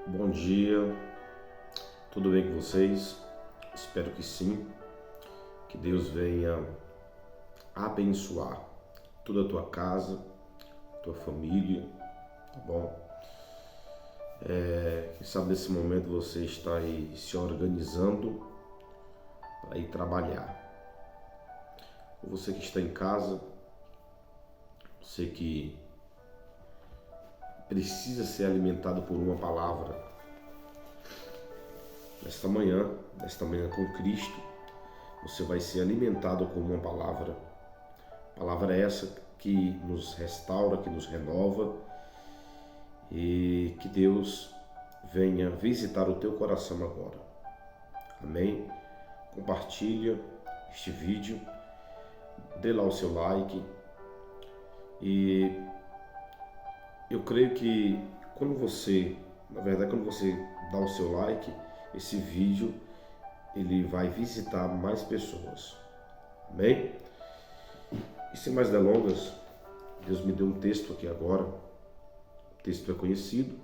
Bom dia, tudo bem com vocês? Espero que sim, que Deus venha abençoar toda a tua casa, tua família, tá bom? Quem sabe nesse momento você está aí se organizando para ir trabalhar. Ou você que está em casa, você que precisa ser alimentado por uma palavra, nesta manhã com Cristo, você vai ser alimentado com uma palavra. Palavra essa que nos restaura, que nos renova, e que Deus venha visitar o teu coração agora. Amém? Compartilha este vídeo, dê lá o seu like, e eu creio que quando você dá o seu like, esse vídeo ele vai visitar mais pessoas. Amém? E sem mais delongas, Deus me deu um texto aqui agora. O texto é conhecido.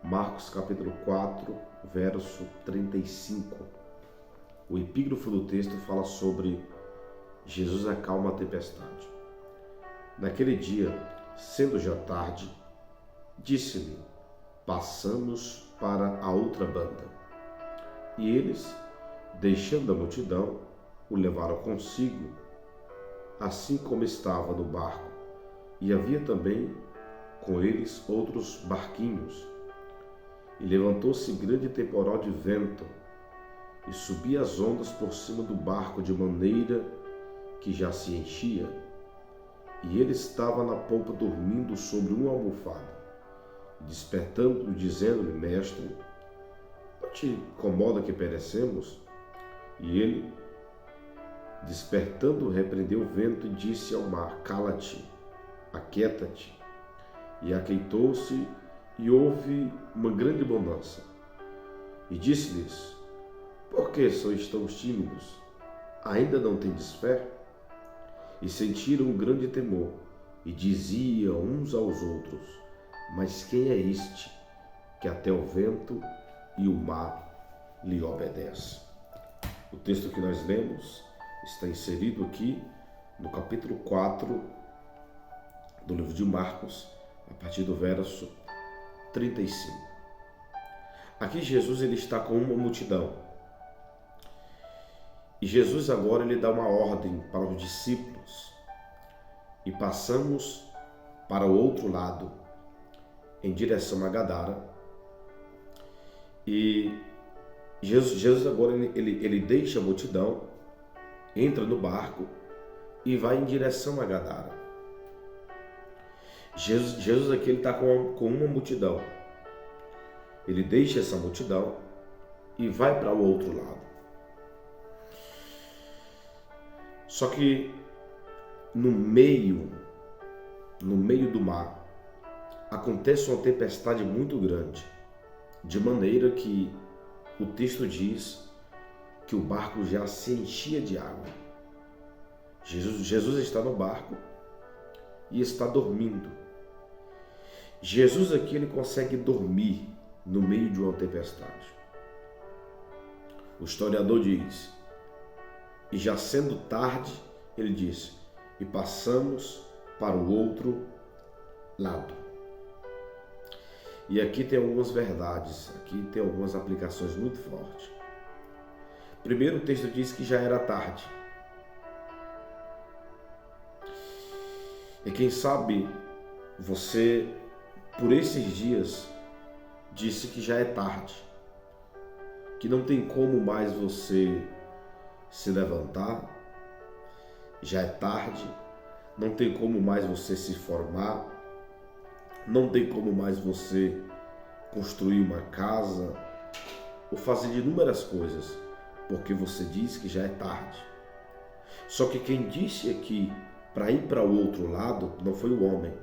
Marcos capítulo 4, verso 35. O epígrafo do texto fala sobre Jesus acalma a tempestade. Naquele dia, sendo já tarde, disse-lhe: passamos para a outra banda. E eles, deixando a multidão, o levaram consigo, assim como estava no barco. E havia também com eles outros barquinhos. E levantou-se grande temporal de vento, e subia as ondas por cima do barco, de maneira que já se enchia. E ele estava na polpa dormindo sobre uma almofada. Despertando-o, dizendo-lhe: mestre, não te incomoda que perecemos? E ele, despertando, repreendeu o vento e disse ao mar: cala-te, aquieta-te. E aquietou-se, e houve uma grande bonança. E disse-lhes: por que sois tão tímidos? Ainda não tendes fé? E sentiram um grande temor, e diziam uns aos outros: mas quem é este, que até o vento e o mar lhe obedecem? O texto que nós lemos está inserido aqui no capítulo 4 do livro de Marcos, a partir do verso 35. Aqui Jesus ele está com uma multidão. E Jesus agora ele dá uma ordem para os discípulos. E passamos para o outro lado, em direção a Gadara. E Jesus agora ele deixa a multidão, entra no barco e vai em direção a Gadara. Jesus aqui ele está com uma multidão. Ele deixa essa multidão e vai para o outro lado. Só que no meio do mar acontece uma tempestade muito grande, de maneira que o texto diz que o barco já se enchia de água. Jesus está no barco e está dormindo. Jesus aqui ele consegue dormir no meio de uma tempestade. O historiador diz: e já sendo tarde, ele diz: e passamos para o outro lado. E aqui tem algumas verdades, aqui tem algumas aplicações muito fortes. Primeiro, o texto diz que já era tarde. E quem sabe você, por esses dias, disse que já é tarde, que não tem como mais você se levantar, já é tarde, não tem como mais você se formar, não tem como mais você construir uma casa ou fazer inúmeras coisas, porque você diz que já é tarde. Só que quem disse aqui para ir para o outro lado não foi o homem,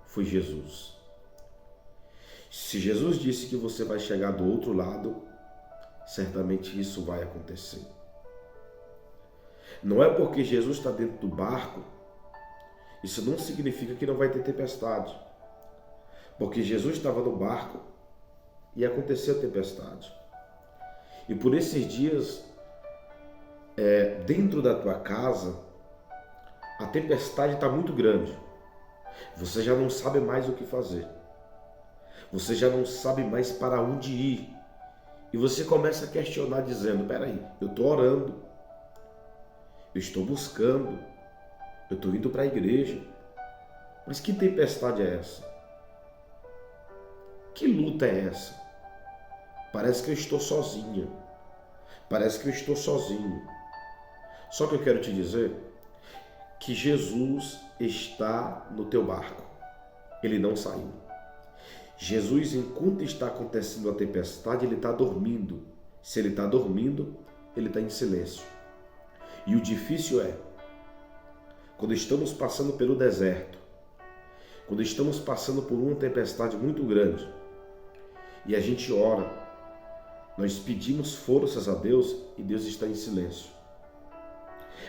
foi Jesus. Se Jesus disse que você vai chegar do outro lado, certamente isso vai acontecer. Não é porque Jesus está dentro do barco, isso não significa que não vai ter tempestade. Porque Jesus estava no barco e aconteceu a tempestade. E por esses dias, dentro da tua casa, a tempestade está muito grande. Você já não sabe mais o que fazer. Você já não sabe mais para onde ir. E você começa a questionar dizendo, peraí, eu estou orando, eu estou buscando, eu estou indo para a igreja. Mas que tempestade é essa? Que luta é essa? Parece que eu estou sozinha. Parece que eu estou sozinho. Só que eu quero te dizer que Jesus está no teu barco. Ele não saiu. Jesus, enquanto está acontecendo a tempestade, ele está dormindo. Se ele está dormindo, ele está em silêncio. E o difícil é, quando estamos passando pelo deserto, quando estamos passando por uma tempestade muito grande, e a gente ora, nós pedimos forças a Deus e Deus está em silêncio.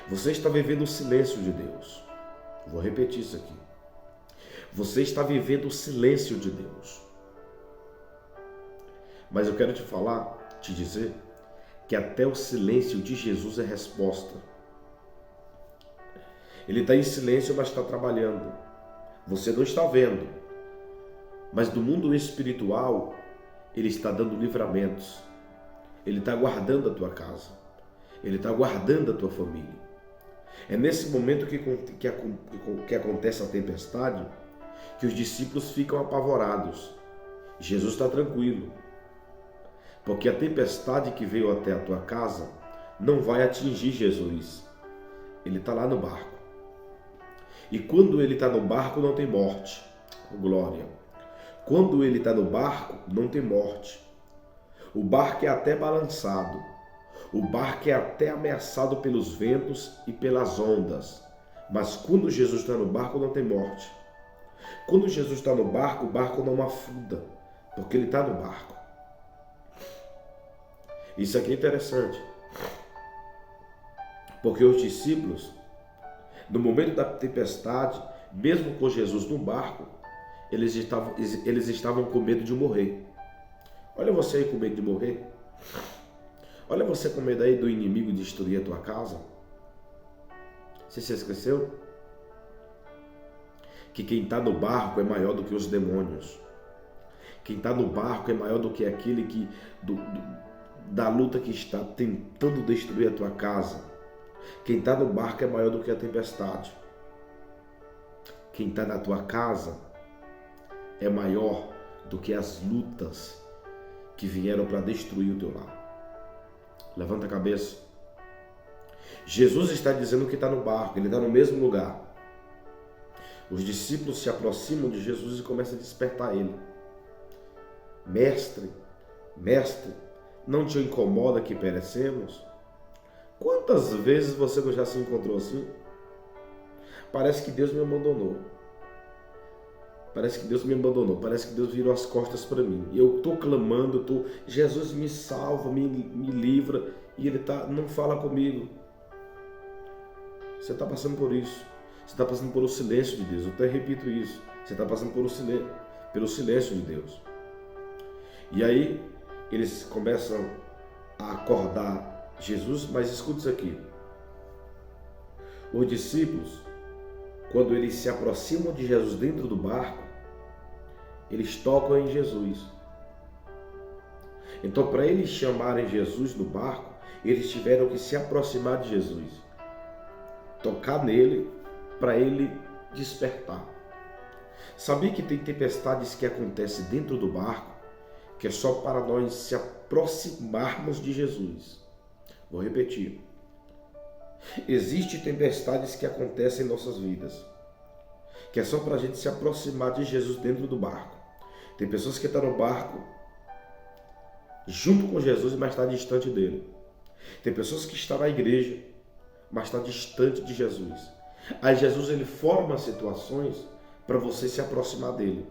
Você está vivendo o silêncio de Deus. Vou repetir isso aqui. Você está vivendo o silêncio de Deus. Mas eu quero te falar, te dizer, que até o silêncio de Jesus é resposta. Ele está em silêncio, mas está trabalhando. Você não está vendo. Mas do mundo espiritual, Ele está dando livramentos. Ele está guardando a tua casa. Ele está guardando a tua família. É nesse momento que acontece a tempestade que os discípulos ficam apavorados. Jesus está tranquilo, porque a tempestade que veio até a tua casa não vai atingir Jesus. Ele está lá no barco. E quando ele está no barco não tem morte. Glória. Quando ele está no barco não tem morte. O barco é até balançado. O barco é até ameaçado pelos ventos e pelas ondas. Mas quando Jesus está no barco, não tem morte. Quando Jesus está no barco, o barco não afunda, porque ele está no barco. Isso aqui é interessante. Porque os discípulos, no momento da tempestade, mesmo com Jesus no barco, eles estavam com medo de morrer. Olha você aí com medo de morrer. Olha você com medo aí do inimigo destruir a tua casa. Você se esqueceu? Que quem está no barco é maior do que os demônios. Quem está no barco é maior do que aquele que da luta que está tentando destruir a tua casa. Quem está no barco é maior do que a tempestade. Quem está na tua casa é maior do que as lutas que vieram para destruir o teu lar. Levanta a cabeça. Jesus está dizendo que está no barco, ele está no mesmo lugar. Os discípulos se aproximam de Jesus e começam a despertar ele. Mestre, mestre, não te incomoda que perecemos? Quantas vezes você já se encontrou assim? Parece que Deus me abandonou. Parece que Deus me abandonou. Parece que Deus virou as costas para mim. E eu estou clamando, Jesus me salva, me livra. E Ele não fala comigo. Você está passando por isso. Você está passando por o silêncio de Deus. Eu até repito isso. Você está passando pelo silêncio de Deus. E aí, eles começam a acordar Jesus, mas escuta isso aqui. Os discípulos, quando eles se aproximam de Jesus dentro do barco, eles tocam em Jesus. Então, para eles chamarem Jesus no barco, eles tiveram que se aproximar de Jesus, tocar nele, para ele despertar. Sabia que tem tempestades que acontecem dentro do barco, que é só para nós se aproximarmos de Jesus. Vou repetir. Existem tempestades que acontecem em nossas vidas, que é só para a gente se aproximar de Jesus dentro do barco. Tem pessoas que estão no barco junto com Jesus, mas está distante dele. Tem pessoas que estão na igreja, mas está distante de Jesus. Aí Jesus ele forma situações para você se aproximar dele.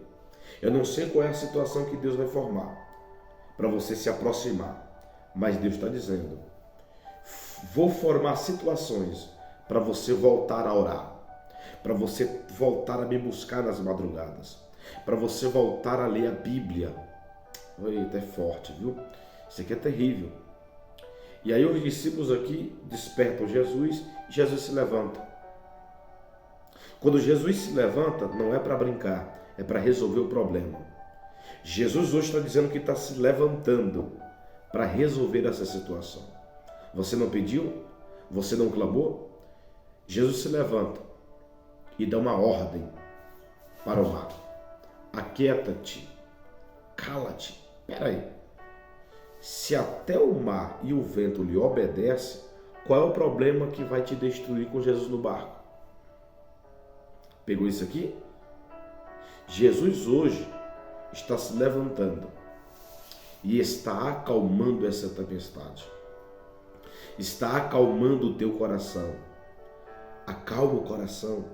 Eu não sei qual é a situação que Deus vai formar para você se aproximar, mas Deus está dizendo: vou formar situações para você voltar a orar, para você voltar a me buscar nas madrugadas, para você voltar a ler a Bíblia. Eita, é forte, viu? Isso aqui é terrível. E aí os discípulos aqui despertam Jesus e Jesus se levanta. Quando Jesus se levanta, não é para brincar, é para resolver o problema. Jesus hoje está dizendo que está se levantando para resolver essa situação. Você não pediu? Você não clamou? Jesus se levanta e dá uma ordem para o mar. Aquieta-te, cala-te. Espera aí. Se até o mar e o vento lhe obedecem, qual é o problema que vai te destruir com Jesus no barco? Pegou isso aqui? Jesus hoje está se levantando e está acalmando essa tempestade. Está acalmando o teu coração. Acalma o coração.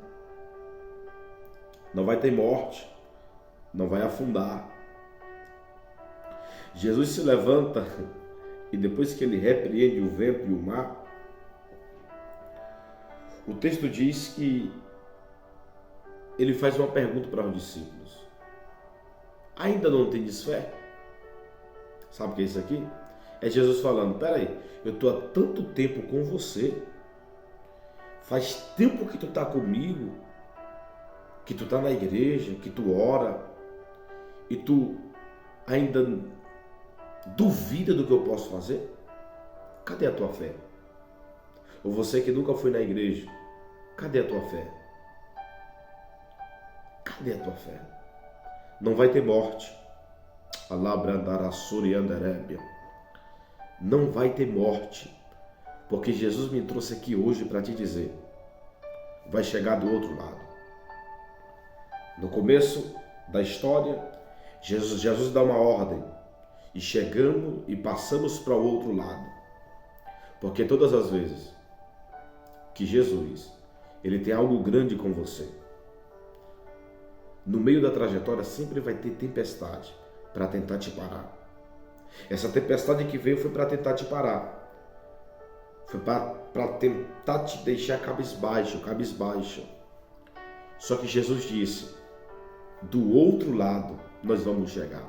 Não vai ter morte. Não vai afundar. Jesus se levanta e depois que ele repreende o vento e o mar, o texto diz que ele faz uma pergunta para os discípulos. Ainda não tendes fé? Sabe o que é isso aqui? É Jesus falando, peraí, eu estou há tanto tempo com você, faz tempo que tu está comigo, que tu está na igreja, que tu ora, e tu ainda duvida do que eu posso fazer? Cadê a tua fé? Ou você que nunca foi na igreja, cadê a tua fé? Cadê a tua fé? Não vai ter morte. Não vai ter morte. Porque Jesus me trouxe aqui hoje para te dizer, vai chegar do outro lado. No começo da história, Jesus dá uma ordem e chegamos e passamos para o outro lado. Porque todas as vezes que Jesus, ele tem algo grande com você, no meio da trajetória sempre vai ter tempestade para tentar te parar. Essa tempestade que veio foi para tentar te parar. Foi para tentar te deixar cabisbaixo. Só que Jesus disse, do outro lado nós vamos chegar.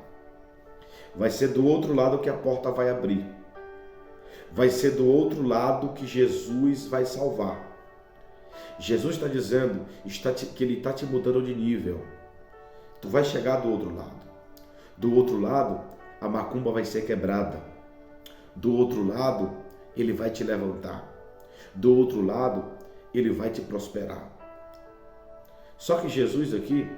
Vai ser do outro lado que a porta vai abrir. Vai ser do outro lado que Jesus vai salvar. Jesus está dizendo que ele está te mudando de nível. Tu vai chegar do outro lado. Do outro lado, a macumba vai ser quebrada. Do outro lado, ele vai te levantar. Do outro lado, ele vai te prosperar. Só que Jesus aqui,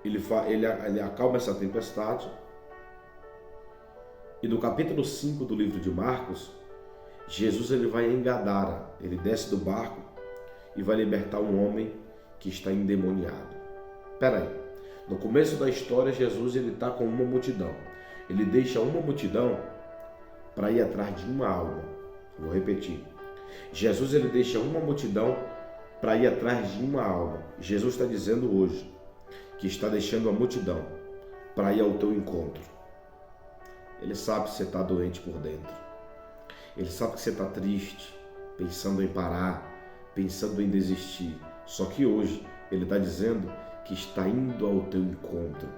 ele acalma essa tempestade. E no capítulo 5 do livro de Marcos, Jesus ele vai em Gadara. Ele desce do barco e vai libertar um homem que está endemoniado. Espera aí. No começo da história, Jesus ele está com uma multidão. Ele deixa uma multidão para ir atrás de uma alma. Vou repetir. Jesus ele deixa uma multidão para ir atrás de uma alma. Jesus está dizendo hoje que está deixando a multidão para ir ao teu encontro. Ele sabe que você está doente por dentro. Ele sabe que você está triste, pensando em parar, pensando em desistir. Só que hoje ele está dizendo que está indo ao teu encontro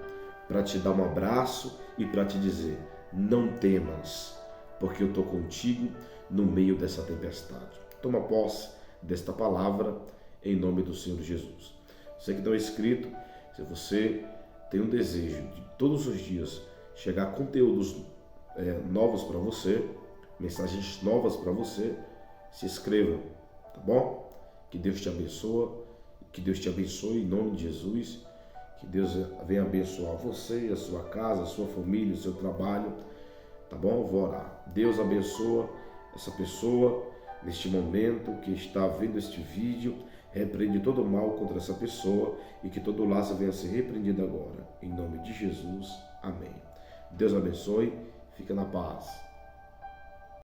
para te dar um abraço e para te dizer, não temas, porque eu estou contigo no meio dessa tempestade. Toma posse desta palavra em nome do Senhor Jesus. Você que não é inscrito, se você tem um desejo de todos os dias chegar conteúdos novos para você, mensagens novas para você, se inscreva, tá bom? Que Deus te abençoe. Que Deus te abençoe em nome de Jesus. Que Deus venha abençoar você, a sua casa, a sua família, o seu trabalho. Tá bom? Eu vou orar. Deus abençoa essa pessoa neste momento que está vendo este vídeo. Repreende todo o mal contra essa pessoa e que todo laço venha a ser repreendido agora. Em nome de Jesus. Amém. Deus abençoe. Fica na paz.